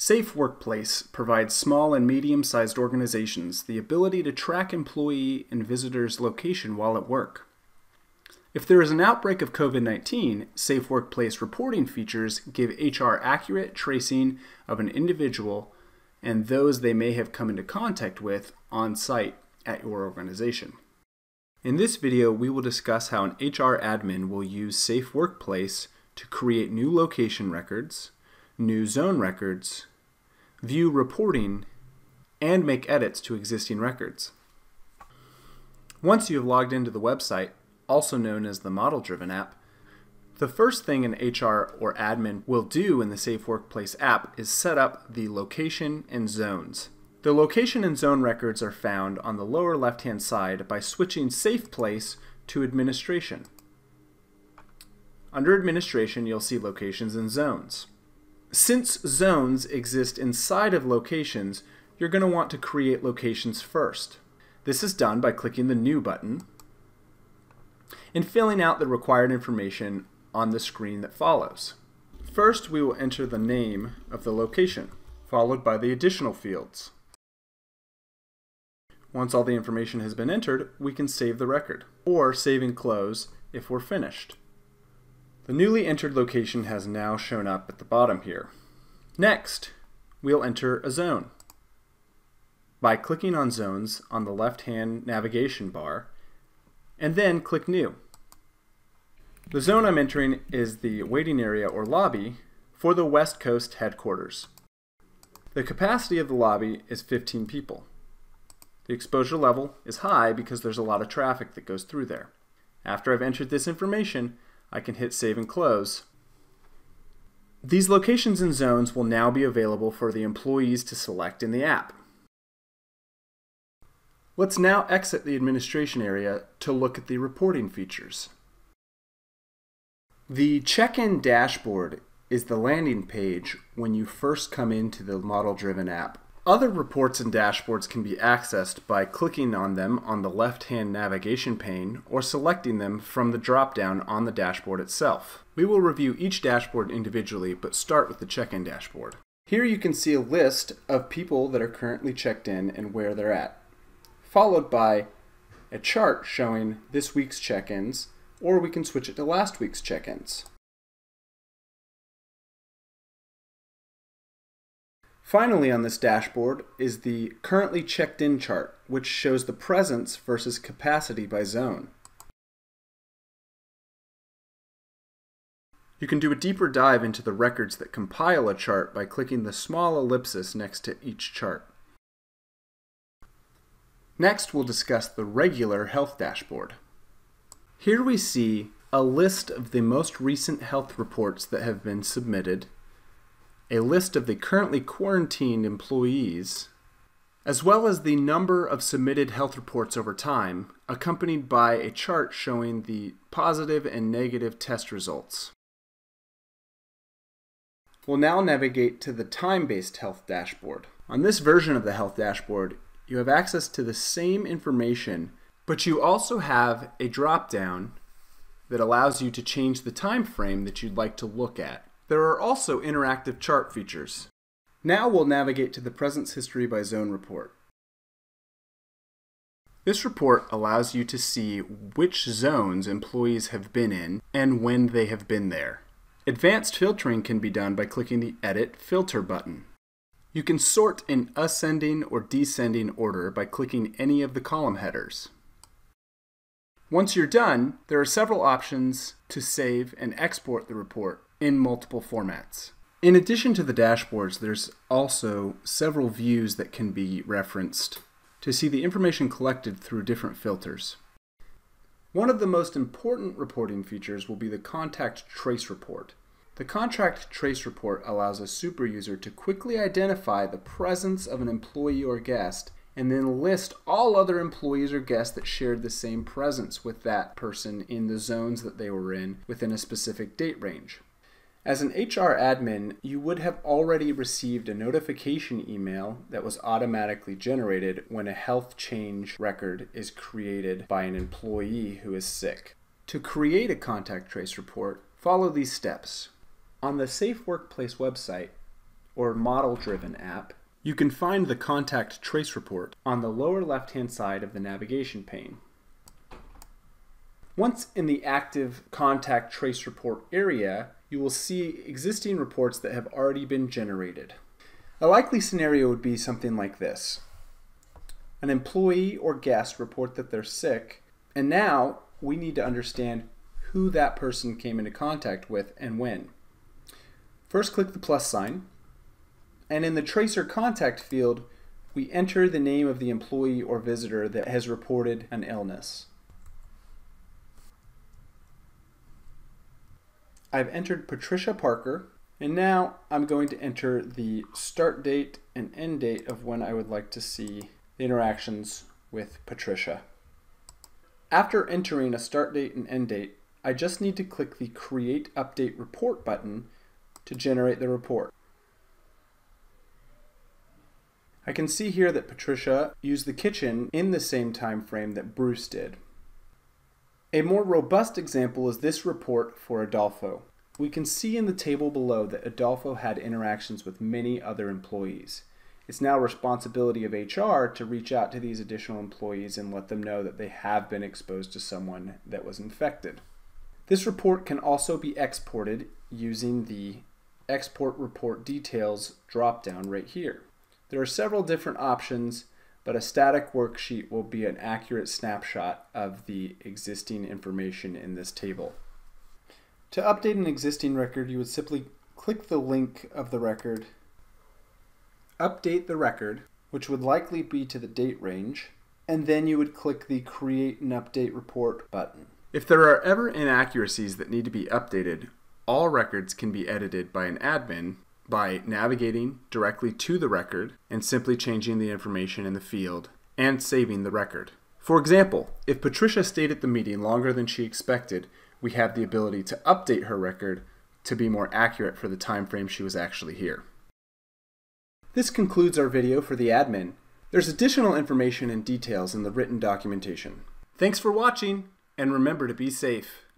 Safe Workplace provides small and medium-sized organizations the ability to track employee and visitors' location while at work. If there is an outbreak of COVID-19, Safe Workplace reporting features give HR accurate tracing of an individual and those they may have come into contact with on site at your organization. In this video, we will discuss how an HR admin will use Safe Workplace to create new location records, new zone records, view reporting, and make edits to existing records. Once you have logged into the website, also known as the model-driven app, the first thing an HR or admin will do in the Safe Workplace app is set up the location and zones. The location and zone records are found on the lower left-hand side by switching Safe Place to Administration. Under Administration, you'll see Locations and Zones. Since zones exist inside of locations, you're going to want to create locations first. This is done by clicking the New button and filling out the required information on the screen that follows. First, we will enter the name of the location, followed by the additional fields. Once all the information has been entered, we can save the record, or save and close if we're finished. The newly entered location has now shown up at the bottom here. Next, we'll enter a zone. By clicking on Zones on the left-hand navigation bar, and then click New. The zone I'm entering is the waiting area or lobby for the West Coast headquarters. The capacity of the lobby is 15 people. The exposure level is high because there's a lot of traffic that goes through there. After I've entered this information, I can hit Save and Close. These locations and zones will now be available for the employees to select in the app. Let's now exit the administration area to look at the reporting features. The check-in dashboard is the landing page when you first come into the model-driven app. Other reports and dashboards can be accessed by clicking on them on the left-hand navigation pane or selecting them from the drop-down on the dashboard itself. We will review each dashboard individually, but start with the check-in dashboard. Here you can see a list of people that are currently checked in and where they're at, followed by a chart showing this week's check-ins, or we can switch it to last week's check-ins. Finally on this dashboard is the currently checked in chart, which shows the presence versus capacity by zone. You can do a deeper dive into the records that compile a chart by clicking the small ellipsis next to each chart. Next, we'll discuss the regular health dashboard. Here we see a list of the most recent health reports that have been submitted, a list of the currently quarantined employees, as well as the number of submitted health reports over time, accompanied by a chart showing the positive and negative test results. We'll now navigate to the time-based health dashboard. On this version of the health dashboard, you have access to the same information, but you also have a drop-down that allows you to change the time frame that you'd like to look at. There are also interactive chart features. Now we'll navigate to the presence history by zone report. This report allows you to see which zones employees have been in and when they have been there. Advanced filtering can be done by clicking the Edit Filter button. You can sort in ascending or descending order by clicking any of the column headers. Once you're done, there are several options to save and export the report in multiple formats. In addition to the dashboards, there's also several views that can be referenced to see the information collected through different filters. One of the most important reporting features will be the Contact Trace report. The Contact Trace report allows a super user to quickly identify the presence of an employee or guest and then list all other employees or guests that shared the same presence with that person in the zones that they were in within a specific date range. As an HR admin, you would have already received a notification email that was automatically generated when a health change record is created by an employee who is sick. To create a contact trace report, follow these steps. On the Safe Workplace website, or model-driven app, you can find the Contact Trace report on the lower left-hand side of the navigation pane. Once in the active Contact Trace report area, you will see existing reports that have already been generated. A likely scenario would be something like this. An employee or guest report that they're sick, and now we need to understand who that person came into contact with and when. First, click the plus sign, and in the Tracer Contact field, we enter the name of the employee or visitor that has reported an illness. I've entered Patricia Parker, and now I'm going to enter the start date and end date of when I would like to see the interactions with Patricia. After entering a start date and end date, I just need to click the Create Update Report button to generate the report. I can see here that Patricia used the kitchen in the same time frame that Bruce did. A more robust example is this report for Adolfo. We can see in the table below that Adolfo had interactions with many other employees. It's now responsibility of HR to reach out to these additional employees and let them know that they have been exposed to someone that was infected. This report can also be exported using the Export Report Details drop-down right here. There are several different options, but a static worksheet will be an accurate snapshot of the existing information in this table. To update an existing record, you would simply click the link of the record, update the record, which would likely be to the date range, and then you would click the Create an Update Report button. If there are ever inaccuracies that need to be updated, all records can be edited by an admin by navigating directly to the record and simply changing the information in the field and saving the record. For example, if Patricia stayed at the meeting longer than she expected, we have the ability to update her record to be more accurate for the time frame she was actually here. This concludes our video for the admin. There's additional information and details in the written documentation. Thanks for watching, and remember to be safe.